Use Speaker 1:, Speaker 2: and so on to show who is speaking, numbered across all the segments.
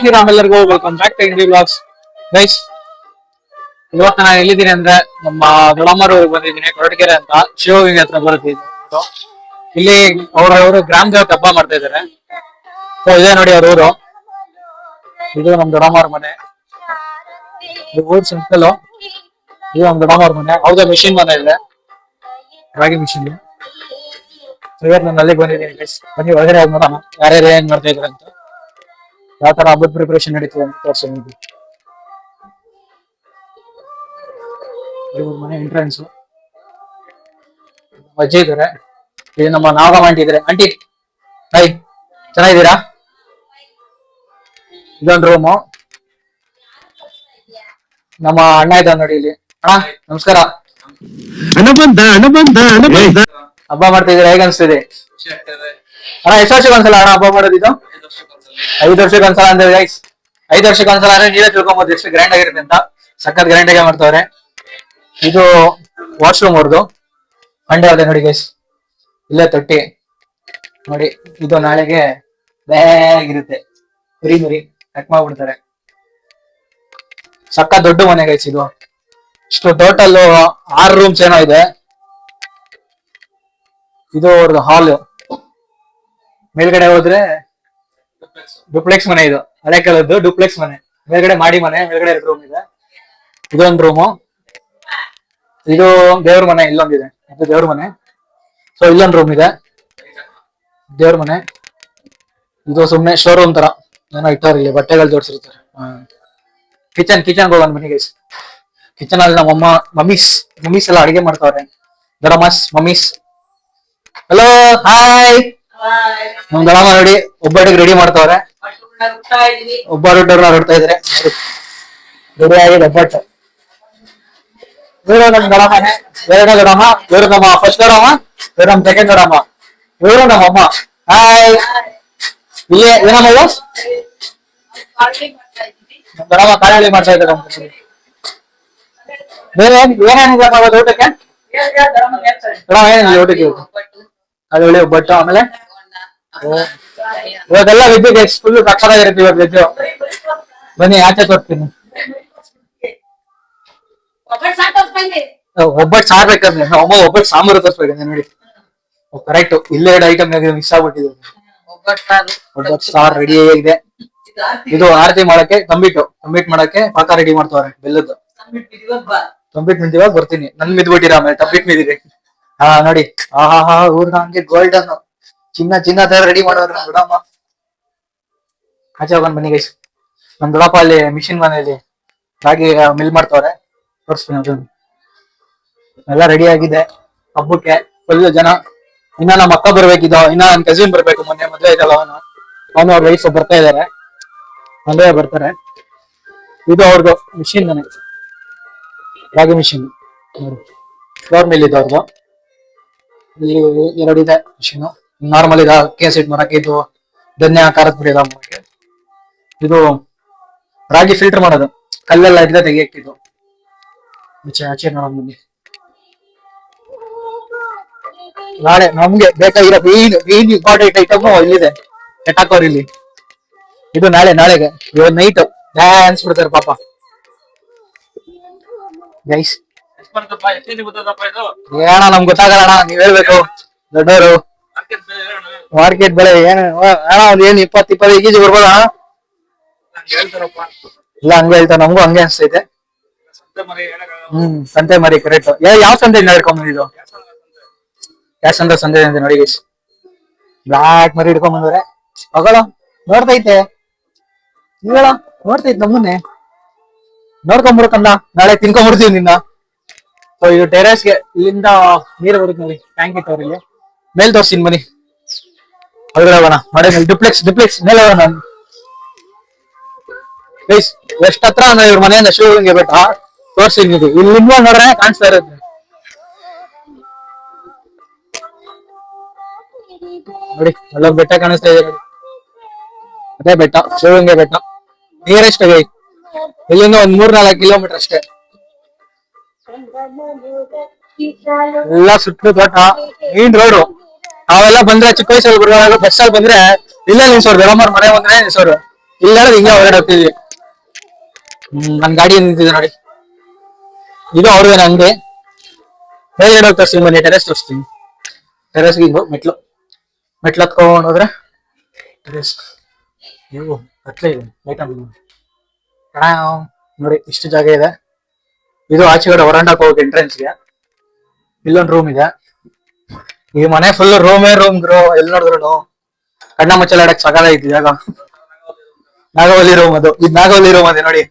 Speaker 1: ಶ್ರೀರಾಮ್ ಎಲ್ಲರಿಗೂ welcome back to indie vlogs guys. ಇವತ್ತು ನಾನು ಎಲ್ಲಿದ್ದೀನಿ ಅಂದ್ರೆ ನಮ್ಮ ದೊಡ್ಡಮ್ಮರ ಊರಿಗೆ ಬಂದಿದ್ದೀನಿ. ಕೊರಟಗೆರೆ ಅಂತ ಶಿವಗಂಗೆ ಹತ್ರ ಬರುತ್ತೆ. ಇಲ್ಲಿ ಅವರು ಗ್ರಾಮ ದೇವತೆ ಹಬ್ಬ ಮಾಡ್ತಾ ಇದ್ದಾರೆ. ಸೊ ಇದೆ ನೋಡಿ ಅವ್ರ ಊರು. ಇದು ನಮ್ ದೊಡ್ಡಮ್ಮರ ಮನೆ. ಊರ್ ಸಿಂಪಲ್. ಇದು ನಮ್ ದೊಡ್ಡಮ್ಮರ ಮನೆ. ಹೌದಾ ಮಿಷಿನ್ ಮನೆ ಇದೆ, ರಾಗಿ ಮಿಷಿನ್. ಇವತ್ತು ನಾನು ಅಲ್ಲಿಗೆ ಬಂದಿದ್ದೀನಿ ಗೈಸ್. ಬನ್ನಿ ಒಳಗಡೆ ಹೋಗಿ ನೋಡೋಣ ಯಾರ್ಯಾರು ಏನ್ ಮಾಡ್ತಾ ಇದ್ದಾರೆ ಅಂತ, ಯಾವ ತರ ಹಬ್ಬದ ಪ್ರಿಪರೇಷನ್ ನಡೀತಿದೆ ಅಂತ ತೋರಿಸ್ತೀನಿ. ಮನೆ ಎಂಟ್ರೆನ್ಸ್ ಅಜ್ಜಿ ಇದಾರೆ. ಇದು ನಮ್ಮ ನಾಗಮ್ಮ ಆಂಟಿ ಇದಾರೆ. ಆಂಟಿ ಹೈ, ಚೆನ್ನಾಗಿದ್ದೀರಾ? ಇದೊಂದು ರೂಮು. ನಮ್ಮ ಅಣ್ಣ ಇದ್ದಾನೆ ನೋಡಿ ಇಲ್ಲಿ. ಅಣ್ಣ ನಮಸ್ಕಾರ. ಹಬ್ಬ ಮಾಡ್ತಾ ಇದ್ದೀರಾ, ಹೇಗ ಅನ್ಸ್ತಿದೆ ಅಣ್ಣ? ಎಷ್ಟು ವರ್ಷಕ್ಕೆ ಒಂದ್ಸಲ ಅಣ್ಣ ಹಬ್ಬ ಮಾಡೋದಿದ್ದು? 5 ವರ್ಷಕ್ಕೆ ಒಂದ್ಸಲ ಅಂದ್ರೆ ಗೈಸ್. 5 ವರ್ಷಕ್ಕೆ ಒಂದ್ಸಲ ಅಂದ್ರೆ ನೀವೇ ತಿಳ್ಕೊಬೋದು ಎಷ್ಟು ಗ್ರ್ಯಾಂಡ್ ಆಗಿರುತ್ತೆ ಅಂತ. ಸಖತ್ ಗ್ರ್ಯಾಂಡ್ ಆಗಿ ಮಾಡ್ತಾವ್ರೆ. ಇದು ವಾಶ್ರೂಮ್ ಅವ್ರದ್ದು. ಮಂಡೆ ಅವ್ರದ್ದು ನೋಡಿ ಗೈಸ್. ಇಲ್ಲೇ ತೊಟ್ಟಿ ನೋಡಿ. ಇದು ನಾಳೆಗೆ ಬ್ಯಾಗ್ ಇರುತ್ತೆ. ಮುರಿ ಕಟ್ ಮಾಡ್ಬಿಡ್ತಾರೆ. ಸಖತ್ ದೊಡ್ಡ ಮನೆ ಗೈಸ್ ಇದು. ಇಷ್ಟು ಟೋಟಲ್ 6 ರೂಮ್ಸ್ ಏನೋ ಇದೆ. ಇದು ಅವ್ರದ್ದು ಹಾಲ್. ಮೇಲ್ಗಡೆ ಹೋದ್ರೆ ಡುಪ್ಲೆಕ್ಸ್ ಮನೆ. ಇದು ಹಳೆ ಕಾಲದ್ದು ಡುಪ್ಲೆಕ್ಸ್ ಮನೆ. ಮೇಲ್ಗಡೆ ಮಾಡಿ ಮನೆ, ಮೇಲ್ಗಡೆ 2 ರೂಮ್ ಇದೆ. ಇದೊಂದು ರೂಮು. ಇದು ದೇವ್ರ ಮನೆ. ಇಲ್ಲೊಂದಿದೆ, ಇದು ದೇವ್ರ ಮನೆ. ಸೊ ಇಲ್ಲೊಂದು ರೂಮ್ ಇದೆ, ದೇವ್ರ ಮನೆ. ಇದು ಸುಮ್ನೆ ಶೋರೂಮ್ ತರ ಏನೋ ಇಟ್ಟಾರ, ಇಲ್ಲಿ ಬಟ್ಟೆಗಳು ಜೋಡಿಸಿರ್ತಾರೆ. ಕಿಚನ್ ಹೋಗೋಣ ಬನ್ನಿ ಗೈಸ್. ಕಿಚನ್ ಅಲ್ಲಿ ನಮ್ಮಮ್ಮ ಮಮ್ಮೀಸ್ ಎಲ್ಲ ಅಡಿಗೆ ಮಾಡ್ತಾವ್ರೆ. ದೊಡ್ಡಮ್ಮಸ್ ಮಮ್ಮೀಸ್. Hello hi. ನಮ್ ದೊಡ್ಡಮ್ಮ ನೋಡಿ ಒಬ್ಬಟ್ಟಿಗೆ ರೆಡಿ ಮಾಡ್ತಾವ್ರೆ. ಒಬ್ಬರು ಹೊಡ್ತಾ ಇದ್ರೆ ರೆಡಿ ಆಗಿದೆ ಒಬ್ಬಟ್ಟು. ಇವರು ನಮ್ ದೊಡ್ಡಮ್ಮನೆ. ಎರಡನೇ ದೊಡ್ಡಮ್ಮ, ಇವರು ನಮ್ಮ ಫಸ್ಟ್ ದೊಡ್ಡಮ್ಮ, ಇವರು ನಮ್ ಸೆಕೆಂಡ್ ದೊಡ್ಡಮ್ಮ, ಇವರು ನಮ್ಮ ಅಮ್ಮ. ಹಾಯ್. ಇಲ್ಲಿ ಏನಮ್ಮ ಇದು? ನಮ್ ದೊಡ್ಡಮ್ಮ ಕಾಳಹಳ್ಳಿ ಮಾಡ್ತಾ ಇದ್ದಾರೆ. ಬೇರೆ ಏನೇನಿದೆ ಮಾಡೋದು ಊಟಕ್ಕೆ? ದೊಡ್ಡಮ್ಮ ಏನಿದೆ ಊಟಕ್ಕೆ? ಅದು ಒಳ್ಳೆ ಒಬ್ಬಟ್ಟು. ಆಮೇಲೆ ಇವತ್ತೆಲ್ಲ ವೆಜ್ ಫುಲ್ ಸಕ್ಕತ್ತಾಗಿರುತ್ತೆ ಇವತ್ತು ವೆಜ್. ಬನ್ನಿ ಆಚೆ ತೋರಿಸ್ತೀನಿ. ಒಬ್ಬಟ್ಟು ಸಾರ್ ಬೇಕಂದ್ರೆ ಅಮ್ಮ ಒಬ್ಬಟ್ಟು ಸಾಂಬಾರು ತೋರಿಸ್ಬೇಕಂದ್ರೆ ನೋಡಿ. ಕರೆಕ್ಟ್. ಇಲ್ಲೇ 2 ಐಟಮ್ ಮಿಕ್ಸ್ ಆಗ್ಬಿಟ್ಟಿದೆ. ಒಬ್ಬಟ್ಟು ಸಾರ್ ರೆಡಿ ಆಗಿದೆ. ಇದು ಆರತಿ ಮಾಡಕ್ಕೆ ಕಂಬಿಟ್ ಮಾಡಕ್ಕೆ ಪಾಕ ರೆಡಿ ಮಾಡ್ತವ್ರೆ ಬೆಲ್ಲದ್ದು. ಕಂಬಿಟ್ ಮಿಂದಿವಾಗ ಬರ್ತೀನಿ. ನನ್ ಮಿದ್ಬಿಟ್ಟಿರ ಆಮೇಲೆ ಕಂಬಿಟ್ ಮಿದಿರಿ. ಹಾ ನೋಡಿ. ಹಾ ಊರ್ನ ಹಂಗೆ ಗೋಲ್ಡನ್ ಚಿನ್ನ ತರ ರೆಡಿ ಮಾಡೋರು ನಮ್ ದೊಡ್ಡಮ್ಮ. ಆಚೆ ಹೋಗೋಣ ಬನ್ನಿ ಗೈಸ್. ನಮ್ ದೊಡ್ಡಪ್ಪ ಅಲ್ಲಿ ಮಿಷಿನ್ ಮನೆಯಲ್ಲಿ ರಾಗಿ ಮಿಲ್ ಮಾಡ್ತವ್ರೆ, ತೋರಿಸ್ತೀನಿ ಅದನ್ನು. ಎಲ್ಲ ರೆಡಿ ಆಗಿದೆ ಹಬ್ಬಕ್ಕೆ. ಫುಲ್ ಜನ. ಇನ್ನ ನಮ್ಮ ಅಕ್ಕ ಬರ್ಬೇಕಿದ್ದು, ಇನ್ನ ನನ್ ಕಸಿನ್ ಬರ್ಬೇಕು. ಮೊನ್ನೆ ಮದ್ವೆ ಇದಲ್ಲ ಅವನು ಅವ್ರ ವಯಸ್ಸು ಬರ್ತಾ ಇದಾರೆ. ಮದ್ವೆ ಬರ್ತಾರೆ. ಇದು ಅವ್ರದ್ದು ಮಿಷಿನ್ ಮನೆ, ರಾಗಿ ಮಿಷಿನ್ ನೋಡಿ. ಫ್ಲೋರ್ ಮಿಲ್ ಇದೆ ಅವ್ರದ್ದು. ಇಲ್ಲಿ 2 ಇದೆ ಮಿಷಿನ್. ನಾರ್ಮಲ್ ಇದೆ ಅಕ್ಕಿ ಹಸಿಟ್ಟು ಮಾಡಕ್ಕೆ, ಇದು ಧನ್ಯ ಖಾರದ ಪುಡಿ ಎಲ್ಲ ಮಾಡಕ್ಕೆ. ಇದು ರಾಗಿ ಫಿಲ್ಟರ್ ಮಾಡೋದು, ಕಲ್ಲೆಲ್ಲ ಇದ್ರೆ ತೆಗಿಯಕ್ಕಿದು. ಆಚೆ ನೋಡೋಣ ಬನ್ನಿ. ನಾಳೆ ನಮ್ಗೆ ಬೇಕಾಗಿರೋ ಮೇನ್ ಇಂಪಾರ್ಟೆಂಟ್ ಐಟಮ್ ಇಲ್ಲಿದೆ. ಕೆಟ್ಟಾಕೋರ್ ಇಲ್ಲಿ. ಇದು ನಾಳೆಗೆ ಇವತ್ತು ನೈಟ್ ಡ್ಯಾನ್ಸ್ ಬಿಡ್ತಾರೆ ಪಾಪ ಗೈಸ್. ಏನ ನಮ್ಗೆ ಗೊತ್ತಾಗಲ್ಲ, ನೀವ್ ಹೇಳ್ಬೇಕು ದೊಡ್ಡವರು. ಮಾರ್ಕೆಟ್ ಬೆಲೆ ಏನು ಅಣ್ಣ? ಒಂದ್ ಏನ್ 20-25 ಕೆಜಿ ಬರ್ಬೋದ? ಇಲ್ಲ ಹಂಗೆ ಹೇಳ್ತಾರೆ, ನಮಗೂ ಹಂಗೆ ಅನ್ಸ್ತೈತೆ. ಸಂತೆ ಮರಿ ಕರೆಕ್ಟ್. ಯಾವ ಸಂತೆ ಹಿಡ್ಕೊಂಡ್ ಬಂದಿದ್ದು? ಯಾವ ಸಂತೆ ಅಂತ ನೋಡಿ ಗೈಸ್. ಬ್ಲಾಕ್ ಮರಿ ಹಿಡ್ಕೊಂಡ್ ಬಂದವ್ರೆ. ಮಗಳ ನೋಡ್ತೈತೆ, ನೀವೇಳ ನೋಡ್ತೈತೆ ನಮ್ಮನ್ನೆ. ನೋಡ್ಕೊಂಡ್ಬಿಡ್ಕಂದ, ನಾಳೆ ತಿನ್ಕೊಂಡ್ಬಿಡ್ತೀವಿ ನಿನ್ನ. ಸೊ ಇದು ಟೆರೇಸ್ಗೆ ಇಲ್ಲಿಂದ ನೀರು ಬರುತ್ತೆ ನೋಡಿ, ಟ್ಯಾಂಕ್ ಇಟ್ಟವ್ರು ಇಲ್ಲಿ. ಮೇಲ್ ತೋರ್ಸ್ತೀನಿ ಬನ್ನಿ, ಹೊರಗಡೆ ಹೋಗೋಣ. ಮಳೆ ಮೇಲೆ ಡುಪ್ಲೆಕ್ಸ್ ಮೇಲೆ ಹೋಗೋಣ ಗೈಸ್. ಎಷ್ಟ್ ಹತ್ರ ಅಂದ್ರೆ ಇವ್ರ ಮನೆಯಿಂದ ಶಿವಗಂಗೆ ಬೆಟ್ಟ ತೋರ್ಸ್ತೀನಿ. ಇದು ಇಲ್ಲಿಂದ ನೋಡ್ರೆ ಕಾಣಿಸ್ತಾ ಇರುತ್ತೆ ನೋಡಿ. ಅಲ್ಲೊಂದು ಬೆಟ್ಟ ಕಾಣಿಸ್ತಾ ಇದೆ ನೋಡಿ, ಅದೇ ಬೆಟ್ಟ ಶಿವಗಂಗೆ ಬೆಟ್ಟ. ನಿಯರೆಸ್ಟ್ ಗೈ ಇಲ್ಲಿಂದ ಒಂದ್ 3-4 ಕಿಲೋಮೀಟರ್ ಅಷ್ಟೇ. ಎಲ್ಲ ಸುತ್ತಲೂ ತೋಟ, ಮೇನ್ ರೋಡ್. ನಾವೆಲ್ಲ ಬಂದ್ರೆ ಚಿಕ್ಕ ವಯಸ್ಸಲ್ಲಿ ಬರುವಾಗ ಬಸ್ ಅಲ್ಲಿ ಬಂದ್ರೆ ಇಲ್ಲೇ ನಿಲ್ಸೋರು. ದೊಡ್ಡಮ್ಮರ ಮನೆ ಬಂದ್ರೆ ನಿಲ್ಸೋರು. ಇಲ್ಲ ಹಿಂಗೆ ಹೊರಗಡೆ ಹೋಗ್ತಿದ್ವಿ. ನನ್ ಗಾಡಿ ನಿಂತಿದೆ ನೋಡಿ. ಇದು ಅವ್ರದೇನ ಅಂಗಡಿ. ಹೊರಗಡೆ ಹೋಗಿ ತೋರಿಸ್ತೀನಿ ಬನ್ನಿ, ಟೆರೆಸ್ ತೋರಿಸ್ತೀನಿ. ಟೆರೆಸ್ಗೆ ಇದು ಮೆಟ್ಲು ಹತ್ಕೊಂಡು ಹೋದ್ರೆ ಟೆರೆಸ್. ನೀವು ಕತ್ಲೆ ಇದೆ ಲೈಟ್ ನೋಡಿ, ಇಷ್ಟು ಜಾಗ ಇದೆ. ಇದು ಆಚೆಗಡೆ ವರಾಂಡಕ್ಕೆ ಹೋಗಿ ಎಂಟ್ರೆನ್ಸ್ಗೆ. ಇಲ್ಲೊಂದು ರೂಮ್ ಇದೆ. ಈ ಮನೆ ಫುಲ್ ರೂಮ್ ಗ್ರೋ. ಎಲ್ಲಿ ನೋಡಿದ್ರು ಕಣ್ಣ ಮುಚ್ಚಲಾಡಕ್ ಸಕಾಲ ಐತಿ ಜಾಗ. ನಾಗವಲ್ಲಿ ರೂಮ್ ಅದು. ಇದು ನಾಗವಲ್ಲಿ ರೂಮ್ ಅದೇ ನೋಡಿ.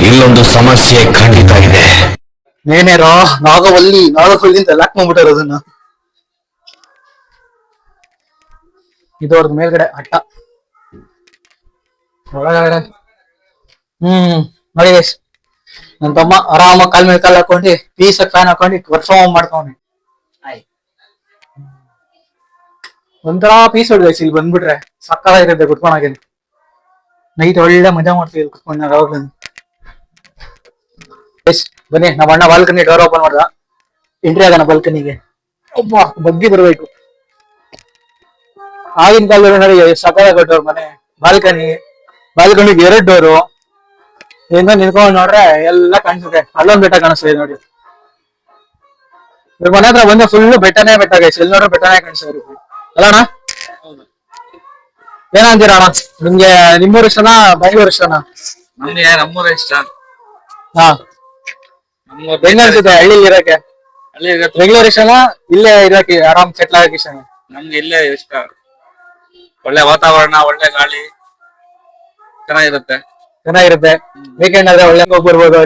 Speaker 2: ಇಲ್ಲೊಂದು ಸಮಸ್ಯೆ ಖಂಡಿತ ಇದೆ.
Speaker 1: ನೇನೇರೋ ನಾಗವಲ್ಲಿ ಅಂತ ಲಾಕ್ ಮಾಡ್ಬಿಟ್ಟಾರ ಅದನ್ನ. ಇದು ಅವ್ರದ್ದು ಮೇಲ್ಗಡೆ ಅಟ್ಟ. ಒಳಗಡೆ ನೋಡಿ ಗೈಸ್, ನನ್ ತಮ್ಮ ಆರಾಮಾಗಿ ಕಾಲ್ ಮೇಲೆ ಕಾಲ್ ಹಾಕೊಂಡು ಪೀಸ್ ಫ್ಯಾನ್ ಹಾಕೊಂಡು ವರ್ಕ್ ಫ್ರಮ್ ಹೋಮ್ ಮಾಡ್ತಾವನೆ. ಒಂಥರ ಪೀಸ್ ಹೊಡ್ ಗೈಸ್. ಇಲ್ಲಿ ಬಂದ್ಬಿಟ್ರೆ ಸಕ್ಕತ್ತಾಗಿರುತ್ತೆ ಕುತ್ಕೊಂಡಾಗ. ನೈಟ್ ಒಳ್ಳೆ ಮಜಾ ಮಾಡ್ತೀವಿ ಇಲ್ಲಿ ಕುತ್ಕೊಂಡಾಗ. ಅವಾಗ ಬನ್ನಿ, ನಮ್ಮ ಅಣ್ಣ ಬಾಲ್ಕನಿ ಡೋರ್ ಓಪನ್ ಮಾಡ್ದ. ಎಂಟ್ರಿ ಆಗೋಣ ಬಾಲ್ಕನಿಗೆ. ಒಬ್ಬ ಬಗ್ಗಿ ಬರ್ಬೇಕು. ಆಗಿನ ಕಾಲದಲ್ಲಿ ನೋಡಿ ಸಕ್ಕತ್ತಾಗಿ ಕೊಟ್ಟವ್ರ ಮನೆ. ಬಾಲ್ಕನಿಗೆ 2 ಡೋರು. ಹಿಂಗ ನಿಂತ್ಕೊಂಡ್ ನೋಡ್ರೆ ಎಲ್ಲ ಕಾಣಿಸುತ್ತೆ. ಅಲ್ಲೊಂದ್ ಬೆಟ್ಟ ಕಾಣಿಸ್ತದೆ ನೋಡಿ. ಇವ್ರ ಮನೆ ಹತ್ರ ಬಂದ್ರೆ ಫುಲ್ ಬೆಟ್ಟನೇ ಗೈಸ್. ಎಲ್ಲಿ ನೋಡ್ರೆ ಬೆಟ್ಟನೇ ಕಾಣಿಸ್ತದೆ ಅಲ್ಲ ಅಣ್ಣ? ಏನಂತೀರ ಅಣ್ಣ? ನಿಮ್ಗೆ ನಿಮ್ಮೂರು ಇಷ್ಟನಾ ಬೆಂಗಳೂರು ಇಷ್ಟನಾ?
Speaker 3: ನಮ್ಗೆ ನಮ್ಮೂರ ಇಷ್ಟ.
Speaker 1: ಹಾ, ಹೆಂಗ ಅನ್ಸುತ್ತೆ ಹಳ್ಳಿಲಿ ಇರಕ್ಕೆ? ಬೆಂಗಳೂರು ಇಷ್ಟನಾ ಇಲ್ಲೇ ಇರಕ್ಕೆ ಆರಾಮ್ ಸೆಟ್ಲ್ ಆಗಕ್ಕೆ ಇಷ್ಟನಾ?
Speaker 3: ನಮ್ಗೆ ಇಲ್ಲೇ ಇಷ್ಟ. ಒಳ್ಳೆ ವಾತಾವರಣ, ಒಳ್ಳೆ ಗಾಳಿ, ಚೆನ್ನಾಗಿರುತ್ತೆ.
Speaker 1: ವೀಕೆಂಡ್ ಆದ್ರೆ ಒಳ್ಳೆ ಹೋಗಿ ಬರ್ಬೋದು.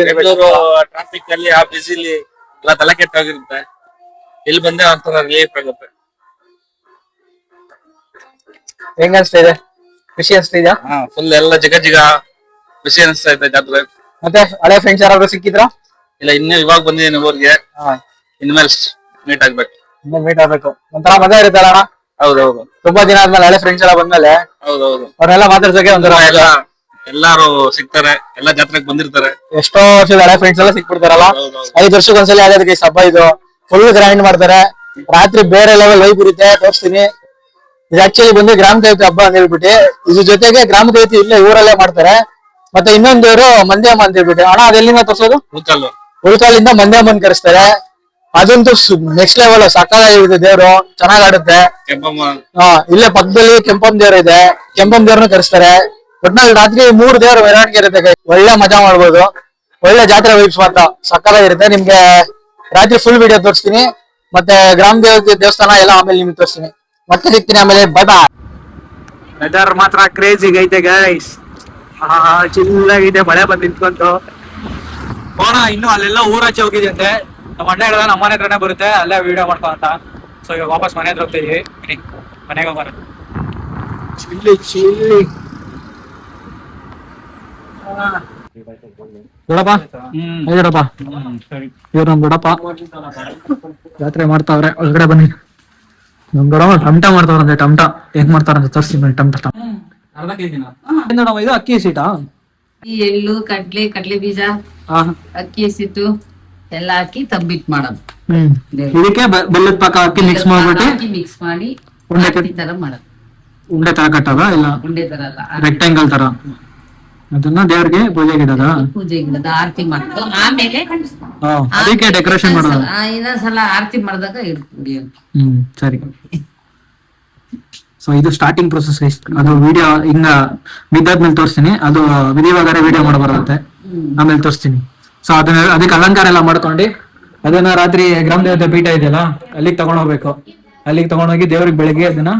Speaker 3: ಬೆಂಗಳೂರು ಟ್ರಾಫಿಕ್ ಅಲ್ಲಿ ಆ ಬಿಸಿಲಿ ಎಲ್ಲ ತಲೆ ಕೆಟ್ಟೋಗಿರುತ್ತೆ. ಇಲ್ಲಿ ಬಂದೆ ಒಂಥರ ರಿಲೀಫ್ ಆಗುತ್ತೆ.
Speaker 1: ಹೆಂಗ ಅನ್ಸ್ತಾ ಇದೆ? ಖುಷಿ ಅನ್ಸ್ತಾ ಇದೆಯಾ?
Speaker 3: ಫುಲ್ ಎಲ್ಲ ಜಿಗ ಖುಷಿ ಅನಿಸ್ತಾ ಇದೆ ಜಾತ್ರೆ.
Speaker 1: ಮತ್ತೆ ಹಳೆ ಫ್ರೆಂಡ್ಸ್ ಯಾರಾದ್ರೂ ಸಿಕ್ಕಿದ್ರ?
Speaker 3: ಇಲ್ಲ, ಇನ್ನು ಇವಾಗ ಬಂದಿದ್ದೀನಿ ಊರಿಗೆ. ಇನ್ಮೇಲೆ ಮೀಟ್ ಆಗ್ಬೇಕು.
Speaker 1: ಒಂಥರ ಮಜಾ ಇರುತ್ತಲ್ಲ ಅಣ್ಣ?
Speaker 3: ಹೌದೌದು.
Speaker 1: ತುಂಬಾ ದಿನ ಆದ್ಮೇಲೆ ಹಳೆ ಫ್ರೆಂಡ್ಸ್ ಎಲ್ಲ ಬಂದ್ಮೇಲೆ
Speaker 3: ಹೌದೌದು,
Speaker 1: ಅವ್ರೆಲ್ಲ ಮಾತಾಡ್ಸಕ್ಕೆ ಒಂಥರ
Speaker 3: ಎಲ್ಲಾರು ಸಿಗ್ತಾರೆ. ಎಲ್ಲ ಜಾತ್ರೆಗೆ ಬಂದಿರ್ತಾರೆ.
Speaker 1: ಎಷ್ಟೋ ವರ್ಷದ ಹಳೆ ಫ್ರೆಂಡ್ಸ್ ಎಲ್ಲ ಸಿಕ್ಬಿಡ್ತಾರಲ್ಲ. 5 ವರ್ಷಕ್ಕೆ ಒಂದ್ಸಲ ಆಗೋದಕ್ಕೆ ಹಬ್ಬ ಇದು. ಫುಲ್ ಗ್ರ್ಯಾಂಡ್ ಮಾಡ್ತಾರೆ. ರಾತ್ರಿ ಬೇರೆ ಲೆವೆಲ್ ವೈಬ್ ಇರುತ್ತೆ. ತೋರಿಸ್ತೀನಿ. ಇದು ಆಕ್ಚುಲಿ ಬಂದು ಗ್ರಾಮ ದೇವತೆ ಹಬ್ಬ ಅಂತ ಹೇಳ್ಬಿಟ್ಟು, ಇದ್ರ ಜೊತೆಗೆ ಗ್ರಾಮ ದೇವತೆ ಇಲ್ಲೇ ಊರಲ್ಲೇ ಮಾಡ್ತಾರೆ. ಮತ್ತೆ ಇನ್ನೊಂದೇವರು ಮಂದ್ಯಮ್ಮ ಅಂತ ಹೇಳ್ಬಿಟ್ಟು. ಅಣ್ಣ ಅದೆಲ್ಲಿಂದ ತೋರ್ಸೋದು? ಉಳ್ಕಾಲಿಂದ ಮಂದ್ಯಮ್ಮನ್ ಕರೆಸ್ತಾರೆ. ಅದಂತೂ ನೆಕ್ಸ್ಟ್ ಲೆವೆಲ್ ಸಕ್ಕತ್ತಾಗಿದೆ. ದೇವ್ರು ಚೆನ್ನಾಗ್ ಆಡುತ್ತೆ. ಇಲ್ಲೇ ಪಕ್ಕದಲ್ಲಿ ಕೆಂಪಮ್ಮ ದೇವ್ರು ಇದೆ. ಕೆಂಪಮ್ಮ ದೇವ್ರನ್ನ ಕರೆಸ್ತಾರೆ. ಒಟ್ನಲ್ಲಿ ರಾತ್ರಿ 3 ದೇವ್ರ ಮೆರವಣಿಗೆ ಇರುತ್ತೆ. ಒಳ್ಳೆ ಮಜಾ ಮಾಡ್ಬೋದು. ಒಳ್ಳೆ ಜಾತ್ರೆ ವೈಬ್ಸ್ ಮಾತ್ರ ಸಕ್ಕತ್ತಾಗಿರುತ್ತೆ. ನಿಮ್ಗೆ ರಾತ್ರಿ ಫುಲ್ ವಿಡಿಯೋ ತೋರಿಸ್ತೀನಿ. ಮತ್ತೆ ಗ್ರಾಮ ದೇವತೆ ದೇವಸ್ಥಾನ ಎಲ್ಲ ಆಮೇಲೆ ನಿಮ್ಗೆ ತೋರಿಸ್ತೀನಿ. ಮತ್ತೆ ಸಿಗ್ತೀನಿ ಆಮೇಲೆ. ಬಾಯ್. ವೆದರ್ ಮಾತ್ರ ಕ್ರೇಜಿ ಐತೆ ಗೈಸ್. ಚಿಲ್ಲಾಗಿದೆ. ಮಳೆ ಬಂದು ನಿಂತ್ಕೊಂತು. ಹೋಣ ಇನ್ನು ಅಲ್ಲೆಲ್ಲ ಊರಾಚೆ ಹೋಗಿದೆ ಅಂತೆ. ನಮ್ಮ ಅಣ್ಣ ಹೇಳಿದ ನಮ್ಮ ಮನೆ ಹತ್ರನೇ ಬರುತ್ತೆ, ಅಲ್ಲೇ ವಿಡಿಯೋ ಮಾಡ್ಕೊ ಅಂತ. ಸೊ ಇವಾಗ ವಾಪಸ್ ಮನೆ ಹತ್ರ ಹೋಗ್ತಾ ಇದೀವಿ. ಮನೆಗೆ ಹೋಗೋಣ. ಚಿಲ್ಲಿ ದೊಡ್ಡಪ್ಪ. ಇವ್ರು ನಮ್ ದೊಡ್ಡಪ್ಪ ಜಾತ್ರೆ ಮಾಡ್ತಾವ್ರೆ. ಒಳಗಡೆ ಬನ್ನಿ. ನಮ್ ದೊಡ್ಡಮ್ಮ ಟಮಟ ಮಾಡ್ತಾವ್ರಂತೆ. ಟಮಟ ಹೆಂಗ್ ಮಾಡ್ತಾರಂತ ತೋರಿಸ್ತೀನಿ. ಟಮಟ ಇದು ಅಕ್ಕಿ ಸೀಟಾ?
Speaker 4: ಎಳ್ಳು, ಕಡ್ಲೆ ಬೀಜ, ಅಕ್ಕಿ ಹಸಿಟ್ಟು ಎಲ್ಲ ಹಾಕಿ ತಬ್ಬಿಟ್ ಮಾಡೋದು.
Speaker 1: ಇದಕ್ಕೆ ಬೆಲ್ಲದ ಪಾಕ ಹಾಕಿ ಮಿಕ್ಸ್ ಮಾಡ್ಬಿಟ್ಟು
Speaker 4: ಮಿಕ್ಸ್ ಮಾಡಿ ಉಂಡೆ ತರ ಮಾಡೋದು.
Speaker 1: ಉಂಡೆ ತರ ಕಟ್ಟದ? ಇಲ್ಲ,
Speaker 4: ಉಂಡೆ ತರ ಅಲ್ಲ,
Speaker 1: ರೆಕ್ಟಾಂಗಲ್ ತರ. ಅದನ್ನ ದೇವ್ರಿಗೆ ಪೂಜೆಗೆ ಇಡೋದ?
Speaker 4: ಪೂಜೆಗೆ ಇಡೋದು, ಆರತಿ ಮಾಡೋದು. ಆಮೇಲೆ
Speaker 1: ಅದಕ್ಕೆ ಡೆಕೋರೇಷನ್ ಮಾಡೋದು.
Speaker 4: ಇನ್ನೊಂದ್ಸಲ ಆರತಿ ಮಾಡಿದಾಗ ಇಡ್ತೀವಿ.
Speaker 1: ಸರಿ. ಸೊ ಇದು ಸ್ಟಾರ್ಟಿಂಗ್ ಪ್ರೊಸೆಸ್. ಅದು ವಿಡಿಯೋ ಹಿಂಗ ಬಿದ್ದಾದ್ಮೇಲೆ ತೋರಿಸ್ತೀನಿ. ಅದು ವಿಧಿವಾಗಾರೆ ವಿಡಿಯೋ ಮಾಡಬಾರದಂತೆ, ಆಮೇಲೆ ತೋರಿಸ್ತೀನಿ. ಸೊ ಅದಕ್ಕೆ ಅಲಂಕಾರ ಎಲ್ಲ ಮಾಡ್ಕೊಂಡು ಅದನ್ನ ರಾತ್ರಿ ಗ್ರಾಮ ದೇವತೆ ಪೀಠ ಇದೆಯಲ್ಲ ಅಲ್ಲಿಗೆ ತಗೊಂಡೋಗ್ಬೇಕು. ಅಲ್ಲಿಗೆ ತಗೊಂಡೋಗಿ ದೇವ್ರಿಗೆ ಬೆಳಿಗ್ಗೆ ಅದನ್ನ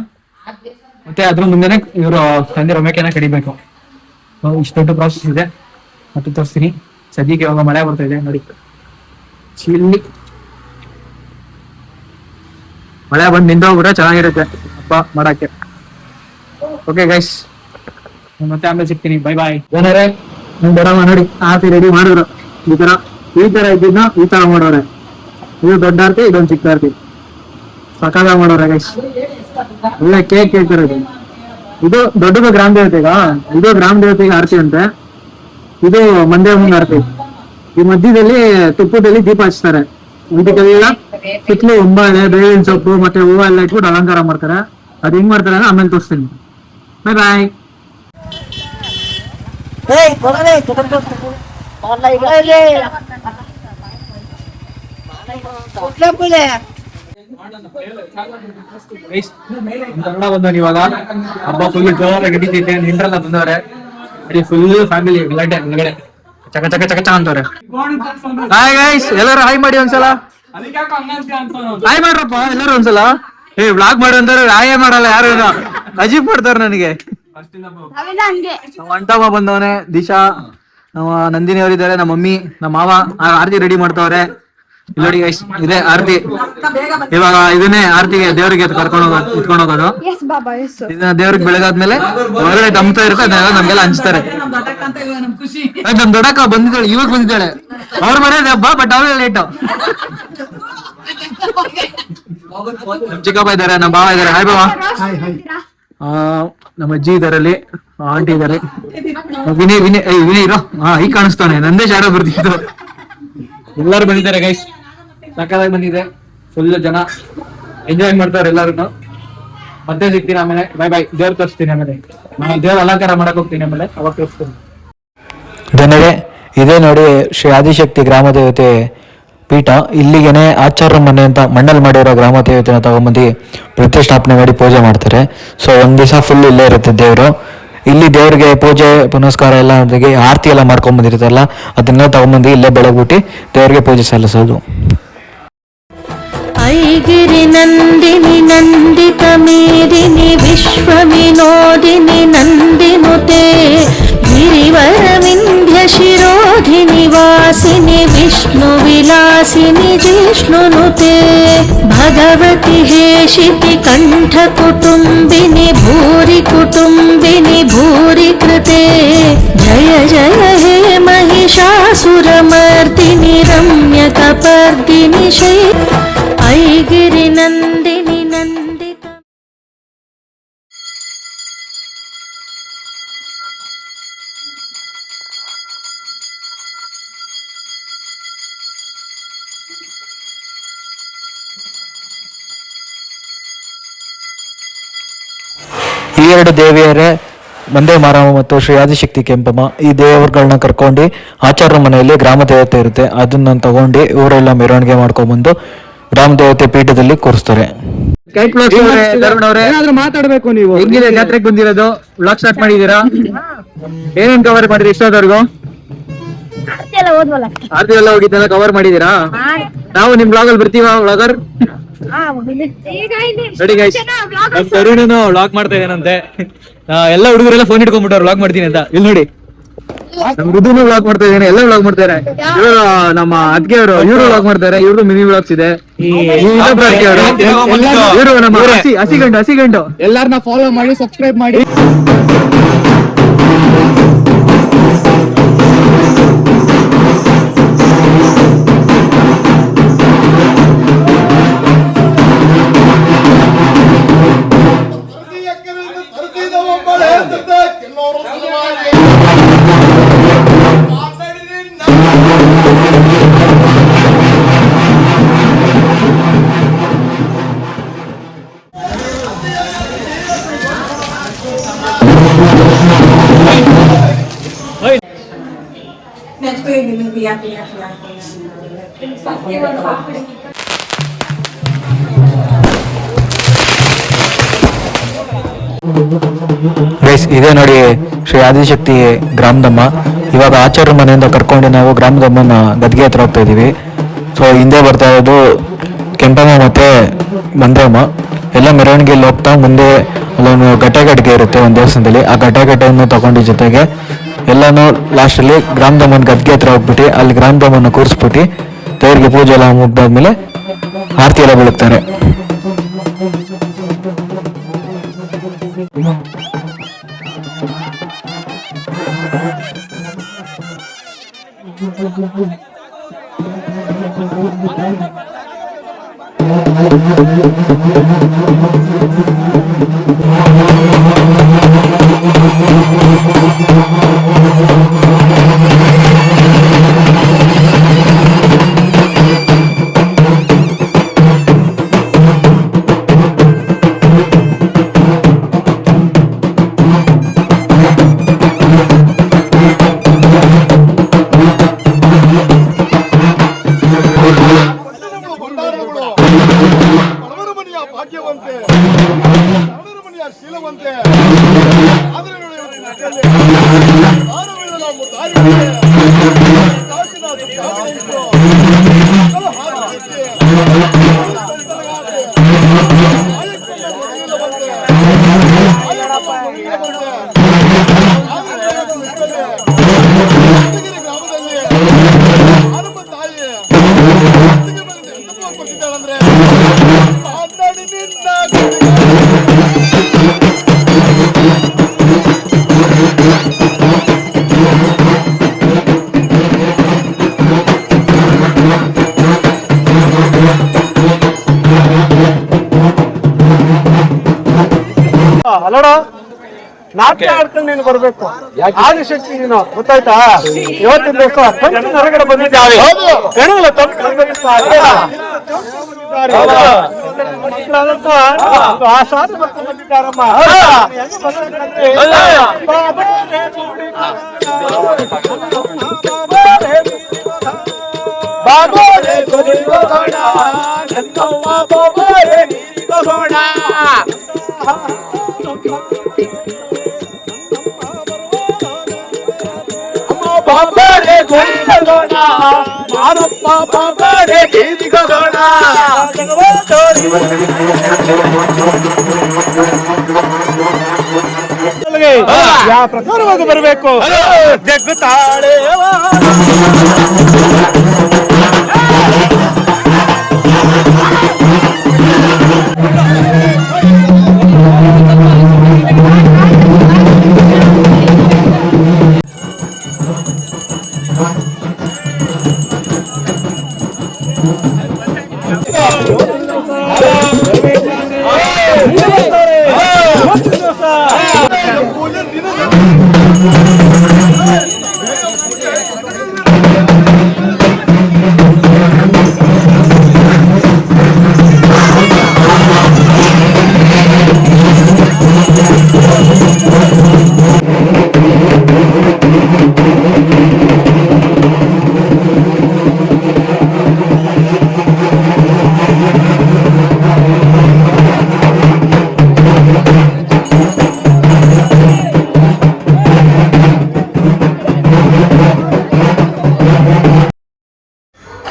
Speaker 1: ಮತ್ತೆ ಅದ್ರ ಮುಂದೆನೆ ಇವರು ತಂದಿರೋ ಮೇಕೆನ ಕಡಿಬೇಕು. ಇಷ್ಟು ದೊಡ್ಡ ಪ್ರಾಸೆಸ್ ಇದೆ. ಮತ್ತೆ ತೋರಿಸ್ತೀನಿ. ಸದ್ಯಕ್ಕೆ ಇವಾಗ ಮಳೆ ಬರ್ತಾ ಇದೆ ನೋಡಿ. ಚಿಲ್ಲಿ ಮಳೆ ಬಂದು ನಿಂತೋಗ್ಬಿಟ್ರೆ ಚೆನ್ನಾಗಿರುತ್ತೆ ಹಬ್ಬ ಮಾಡಕ್ಕೆ. ಓಕೆ ಗೈಸ್, ಮತ್ತೆ ಆಮೇಲೆ ಸಿಗ್ತೀನಿ. Bye bye. ಏನಾರೆ ಬಡವ ನೋಡಿ ಆರತಿ ರೆಡಿ ಮಾಡಿದ್ರು. ಈ ತರ ಇದ್ದಿದ್ನ ಈ ತರ ಮಾಡೋರೆ. ಇದು ದೊಡ್ಡ ಆರತಿ, ಇದೊಂದು ಚಿಕ್ಕ ಆರತಿ. ಸಕಾಲ ಮಾಡೋರೆ ಗೈಸ್. ಒಳ್ಳೆ ಕೇಕ್ ಕೇಳ್ತಿರೋದು. ಇದು ದೊಡ್ಡದು ಗ್ರಾಮ ದೇವತೆಗ. ಇದು ಗ್ರಾಮ ದೇವತೆಗೆ ಆರತಿ ಅಂತೆ. ಇದು ಮಂದೇವಮ್ಮನ ಆರತಿ. ಈ ಮಧ್ಯದಲ್ಲಿ ತುಪ್ಪದಲ್ಲಿ ದೀಪ ಹಚ್ತಾರೆ. ಊಟಕ್ಕೆಲ್ಲ ಸುತ್ತಲೂ ಒಂಬಾಳೆ ಬೇವಿನ ಸೊಪ್ಪು ಮತ್ತೆ ಹೂವು ಎಲ್ಲ ಇಟ್ಬಿಟ್ಟು ಅಲಂಕಾರ ಮಾಡ್ತಾರೆ. ಅದು ಹೆಂಗ್ ಮಾಡ್ತಾರೆ ಅಂದ್ರೆ ಆಮೇಲೆ ತೋರಿಸ್ತೀನಿ. ಬಾಯ್ ಬಾಯ್. ಕನ್ನಡ ಬಂದವನು ಇವಾಗ ಹಬ್ಬ ಫುಲ್ ಜೋರಾಗಿ ನಡೀತೈತೆ. ನಿಂಡ್ರೆಲ್ಲ ಬಂದವ್ರೆ, ಫುಲ್ ಫ್ಯಾಮಿಲಿ ಗಲಾಟೆ ಹೊರಗಡೆ ಚಕ ಚಕ ಚಕ ಚಕ ಅಂತವ್ರೆ. ಹಾಯ್ ಗೈಸ್, ಎಲ್ಲರೂ ಹಾಯ್ ಮಾಡಿ ಒಂದ್ಸಲ. ಹಾಯ್ ಮಾಡ್ರಪ್ಪ ಎಲ್ಲರೂ ಒಂದ್ಸಲ. ವ್ಲಾಗ್ ಮಾಡು ಅಂತಾರೆ, ಹಾಯೇ ಮಾಡಲ್ಲ ಯಾರು. ಅಜೀಬ್ ಮಾಡ್ತಾರ ನನಗೆ. ನಮ್ಮ ಅಂಟಮ್ಮ ಬಂದವನೆ, ದಿಶಾ, ನಮ್ಮ ನಂದಿನಿ ಅವರಿದ್ದಾರೆ, ನಮ್ಮ ಮಮ್ಮಿ, ನಮ್ಮ ಮಾವ ಆರತಿ ರೆಡಿ ಮಾಡ್ತಾವ್ರೆ. ನೋಡಿ ಗೈಸ್, ಇದೆ ಆರತಿ. ಇವಾಗ ಇದನ್ನೇ ಆರತಿಗೆ ದೇವರಿಗೆ ಇಟ್ಕೊಂಡು ಹೋಗೋದು. ಇದನ್ನ ದೇವ್ರಿಗೆ ಬೆಳಗಾದ್ಮೇಲೆ ಹೊರಗಡೆ ದಮ್ತಾ ಇರುತ್ತೆ, ಅದನ್ನೆಲ್ಲ ನಮ್ಗೆಲ್ಲ ಹಂಚ್ತಾರೆ. ನಮ್ ದೊಡ್ಡಕ್ಕ ಬಂದಿದ್ದಾಳೆ, ಇವಾಗ ಬಂದಿದ್ದಾಳೆ. ಅವ್ರ ಮನೆ ಹಬ್ಬ, ಬಟ್ ಅವ್ರೆ ಲೇಟು. ನಮ್ ಚಿಕ್ಕಪ್ಪ ಇದಾರೆ, ನಮ್ಮ ಬಾವ ಇದಾರೆ. ಹಾಯ್ ಬಾವ. ನಮ್ಮ ಅಜ್ಜಿ ಇದಾರಲ್ಲಿ, ಆಂಟಿ ಇದಾರೆ. ವಿನಯ್ ವಿನಯ್ ವಿನಯ್ ಇರೋ. ಈಗ ಕಾಣಿಸ್ತಾನೆ, ನಂದೇ ಶಾಡೋ ಬರ್ತಿತ್ತು. ಎಲ್ಲರೂ ಬಂದಿದ್ದಾರೆ ಗೈಸ್, ಸಕ್ಕದಾಗಿ ಬಂದಿದೆ. ಫುಲ್ ಜನ ಎಂಜಾಯ್ ಮಾಡ್ತಾರೆ ಎಲ್ಲಾರು. ಮತ್ತೆ ಸಿಗ್ತೀನಿ ಆಮೇಲೆ. Bye bye. ದೇವ್ರ ತೋರಿಸ್ತೀನಿ ಆಮೇಲೆ. ನಾನು ದೇವ್ರ ಅಲಂಕಾರ ಮಾಡಕ್ ಹೋಗ್ತೀನಿ ಆಮೇಲೆ, ಅವಾಗ ತೋರಿಸ್ತೀನಿ.
Speaker 5: ಜನರೇ, ಇದೇ ನೋಡಿ ಶ್ರೀ ಆದಿಶಕ್ತಿ ಗ್ರಾಮ ದೇವತೆ ಪೀಠ. ಇಲ್ಲಿಗೆನೆ ಆಚಾರ್ಯ ಮನೆ ಅಂತ ಮಣ್ಣಲ್ಲಿ ಮಾಡಿರೋ ಗ್ರಾಮ ದೇವತೆನ ತಗೊಂಬಂದು ಪ್ರತಿಷ್ಠಾಪನೆ ಮಾಡಿ ಪೂಜೆ ಮಾಡ್ತಾರೆ. ಸೊ ಒಂದ್ ದಿವಸ ಫುಲ್ ಇಲ್ಲೇ ಇರುತ್ತೆ ದೇವರು. ಇಲ್ಲಿ ದೇವ್ರಿಗೆ ಪೂಜೆ ಪುನಸ್ಕಾರ ಎಲ್ಲ ಆರತಿ ಎಲ್ಲ ಮಾಡ್ಕೊಂಡ್ ಬಂದಿರುತ್ತಲ್ಲ, ಅದನ್ನೆಲ್ಲ ತಗೊಂಬಂದು ಇಲ್ಲೇ ಬೆಳಗ್ಬಿಟ್ಟು ದೇವ್ರಿಗೆ ಪೂಜೆ ಸಲ್ಲಿಸೋದು.
Speaker 6: ಐಗಿರಿ ನಂದಿನಿ ನಂದಿತ ಮೇದಿನಿ ವಿಶ್ವ ವಿನೋದಿನಿ ನಂದಿನುತೆ ಗಿರಿವರ ವಿಂಧ್ಯ ಶಿರೋಧಿನಿ ವಾಸಿನಿ ವಿಷ್ಣು ವಿಲಾಸಿನಿ ಜಿಷ್ಣುನುತೆ ಭಗವತಿ ಹೇಷಿತಿ ಕಂಠ ಕುಟುಂಬಿನಿ ಭೂರಿ ಕುಟುಂಬಿನಿ ಭೂರಿ ಕೃತೆ ಜಯ ಜಯ ಹೇ महिषासुरमर्दिनि रम्यकपर्दिनि शै ऐगिरि नन्दिनि नन्दित
Speaker 5: ಈ ಎರಡು ದೇವಿಯರೇ ಮಂದೇ ಮಾರಮ್ಮ ಮತ್ತು ಶ್ರೀ ಆದಿಶಕ್ತಿ ಕೆಂಪಮ್ಮ. ಈ ದೇವರುಗಳನ್ನ ಕರ್ಕೊಂಡು ಆಚಾರ್ಯ ಮನೆಯಲ್ಲಿ ಗ್ರಾಮ ದೇವತೆ ಇರುತ್ತೆ, ಅದನ್ನ ತಗೊಂಡು ಊರೆಲ್ಲ ಮೆರವಣಿಗೆ ಮಾಡ್ಕೊಂಡ್ಬಂದು ಗ್ರಾಮ ದೇವತೆ ಪೀಠದಲ್ಲಿ ಕೂರಿಸ್ತಾರೆ.
Speaker 1: ಮಾತಾಡ್ಬೇಕು ನೀವು. ಹೆಂಗಿದೆ ಜಾತ್ರೆಗೆ ಬಂದಿರೋದು? ವ್ಲಾಗ್ ಸ್ಟಾರ್ಟ್ ಮಾಡಿದೀರಾ? ಏನೇನ್ ಕವರ್ ಮಾಡಿದ್ರಿ ಇಷ್ಟೋದವರೆಗೂ? ಆರತಿ ಎಲ್ಲ ಹೋಗಿದ್ದೆಲ್ಲ ಕವರ್ ಮಾಡಿದೀರಾ? ನಾವು ನಿಮ್ ಬ್ಲಾಗ್ ಅಲ್ಲಿ ಬರ್ತೀವ ವ್ಲಾಗರ್. ನೋಡಿ ಗೈಸ್, ನಮ್ ತರುಣನು ವ್ಲಾಗ್ ಮಾಡ್ತಾ ಇದ್ದಾನಂತೆ. ಎಲ್ಲ ಹುಡುಗರೆಲ್ಲ ಫೋನ್ ಇಟ್ಕೊಂಡ್ಬಿಟ್ಟವ್ರು ವ್ಲಾಗ್ ಮಾಡ್ತೀನಿ ಅಂತ. ಇಲ್ಲಿ ನೋಡಿ, ನಮ್ ಋದುನು ವ್ಲಾಗ್ ಮಾಡ್ತಾ ಇದ್ದಾನೆ, ಎಲ್ಲ ವ್ಲಾಗ್ ಮಾಡ್ತಾರೆ. ಇವರು ನಮ್ಮ ಅದ್ಗೆ ಅವರು, ಇವರು ವ್ಲಾಗ್ ಮಾಡ್ತಾರೆ. ಇವ್ರದ್ದು ಮಿನಿ ವ್ಲಾಗ್ಸ್ ಇದೆ. ಇವರು ನಮ್ಮ ಹಸಿಗಂಡು ಎಲ್ಲಾರನ್ನ ಫಾಲೋ ಮಾಡಿ, ಸಬ್ಸ್ಕ್ರೈಬ್ ಮಾಡಿ.
Speaker 5: ಗೈಸ್, ಇದೇ ನೋಡಿ ಶ್ರೀ ಆದಿಶಕ್ತಿ ಗ್ರಾಮದಮ್ಮ. ಇವಾಗ ಆಚಾರ್ಯ ಮನೆಯಿಂದ ಕರ್ಕೊಂಡು ನಾವು ಗ್ರಾಮದಮ್ಮನ ಗದ್ಗೆ ಹತ್ರ ಹೋಗ್ತಾ ಇದೀವಿ. ಸೊ ಹಿಂದೆ ಬರ್ತಾ ಇರೋದು ಕೆಂಪಮ್ಮ ಮತ್ತೆ ಮಂದ್ರಮ್ಮ. ಎಲ್ಲ ಮೆರವಣಿಗೆಯಲ್ಲಿ ಹೋಗ್ತಾ ಮುಂದೆ ಅಲ್ಲೊಂದು ಗಟ್ಟೆ ಇರುತ್ತೆ ಒಂದು ದೇವಸ್ಥಾನದಲ್ಲಿ. ಆ ಗಟ್ಟೆಯನ್ನು ತಗೊಂಡು ಜೊತೆಗೆ ಎಲ್ಲಾನು ಲಾಸ್ಟಲ್ಲಿ ಗ್ರಾಮದಮ್ಮನ ಗದ್ಗೆ ಹತ್ರ ಹೋಗ್ಬಿಟ್ಟು ಅಲ್ಲಿ ಗ್ರಾಮದಮ್ಮನ ಕೂರಿಸ್ಬಿಟ್ಟು ದೇವರಿಗೆ ಪೂಜೆ ಎಲ್ಲ ಮುಗ್ದಾದ್ಮೇಲೆ ಆರತಿ ಎಲ್ಲ ಬೆಳಗ್ತಾರೆ.
Speaker 7: ನೋಡ ನಾಟ್ಯ ಆಡ್ಕೊಂಡು ನೀನು ಬರ್ಬೇಕು ಆದಿಶಕ್ತಿ ನೀನು ಗೊತ್ತಾಯ್ತಾ ಇವತ್ತಿನ ದಿವಸ ತಂದು ಹೊರಗಡೆ ಬಂದಿದ್ದಾವೆ ಹೆಣ್ಣುಗಳ ತಂದು ಆಸಾದ ಬರ್ಕೊಂಡು ಬಂದಿದ್ದಾರಮ್ಮ ಬಾಬೋರೆ ಗೊಗೋಣ ನನ್ನವ್ವ ಬಾಬೋರೆ ಗೊಗೋಣ ಬಾಬೋರೆ ಗೊಗೋಣ ಮಾರಪ್ಪ ಬಾಬೋರೆ ಗೊಗೋಣ ಯಾವ ಪ್ರಕಾರವಾಗಿ ಬರಬೇಕು ಜಗ್ಗುತ್ತಾಳೆ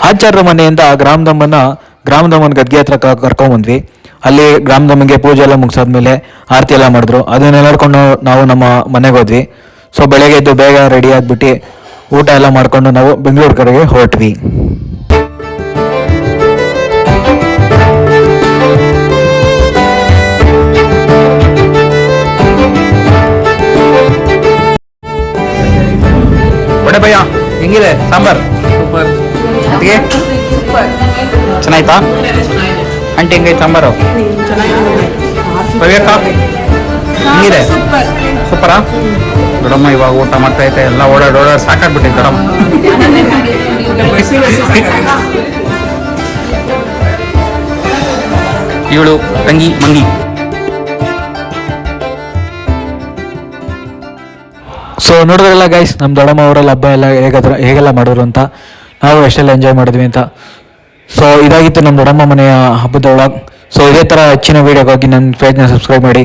Speaker 5: ಆಚಾರ್ಯರ ಮನೆಯಿಂದ ಗ್ರಾಮದಮ್ಮನ ಗದ್ಗೆ ಹತ್ರ ಕರ್ಕೊಂಡ್ಬಂದ್ವಿ. ಅಲ್ಲಿ ಗ್ರಾಮದಮ್ಮನಿಗೆ ಪೂಜೆ ಎಲ್ಲ ಮುಗಿಸಾದ್ಮೇಲೆ ಆರತಿ ಎಲ್ಲ ಮಾಡಿದ್ರು. ಅದನ್ನೆಲ್ಲ ನೋಡ್ಕೊಂಡು ನಾವು ನಮ್ಮ ಮನೆಗೆ ಹೋದ್ವಿ. ಸೊ ಬೆಳಗ್ಗೆ ಎದ್ದು ಬೇಗ ರೆಡಿ ಆಗಿಬಿಟ್ಟು ಊಟ ಎಲ್ಲ ಮಾಡ್ಕೊಂಡು ನಾವು ಬೆಂಗಳೂರು ಕಡೆಗೆ ಹೊರಟ್ವಿ.
Speaker 1: ಒಡೆ ಭಯ್ಯ ಹೆಂಗಿದೆ ಸಾಂಬಾರ್? ಸೂಪರ್. ಅದಕ್ಕೆ ಚೆನ್ನಾಯ್ತಾ? ಆಂಟಿ ಹೆಂಗೈತೆ ಸಾಂಬಾರು? ಭವ್ಯಕ್ಕ ಹೆಂಗಿದೆ? ಸೂಪರಾ? ದೊಡ್ಡಮ್ಮ ಇವಾಗ ಊಟ ಮಾಡ್ತಾ ಐತೆ, ಎಲ್ಲ ಓಡಾಡಿ ಸಾಕಾಗ್ಬಿಟ್ಟೈತೆ ದೊಡ್ಡಮ್ಮ. ಇವಳು ತಂಗಿ ಮಂಗಿ.
Speaker 5: ಸೊ ನೋಡಿದ್ರಲ್ಲ ಗೈಸ್, ನಮ್ಮ ದೊಡ್ಡಮ್ಮ ಅವರೆಲ್ಲ ಹಬ್ಬ ಎಲ್ಲ ಹೇಗೆಲ್ಲ ಮಾಡಿದ್ರು ಅಂತ, ನಾವು ಎಷ್ಟೆಲ್ಲ ಎಂಜಾಯ್ ಮಾಡಿದ್ವಿ ಅಂತ. ಸೊ ಇದಾಗಿತ್ತು ನಮ್ಮ ದೊಡ್ಡಮ್ಮ ಮನೆಯ ಹಬ್ಬದ ವ್ಲಾಗ್. ಸೊ ಇದೇ ಥರ ಹೆಚ್ಚಿನ ವೀಡಿಯೋಗಾಗಿ ನನ್ನ ಪೇಜ್ನ ಸಬ್ಸ್ಕ್ರೈಬ್ ಮಾಡಿ.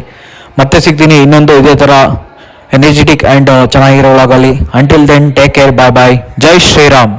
Speaker 5: ಮತ್ತೆ ಸಿಗ್ತೀನಿ ಇನ್ನೊಂದು ಇದೇ ಥರ ಎನರ್ಜೆಟಿಕ್ ಆ್ಯಂಡ್ ಚೆನ್ನಾಗಿರೋ ವ್ಲಾಗಲ್ಲಿ. ಅಂಟಿಲ್ ದೆನ್ ಟೇಕ್ ಕೇರ್, ಬಾಯ್ ಬಾಯ್. ಜೈ ಶ್ರೀರಾಮ್.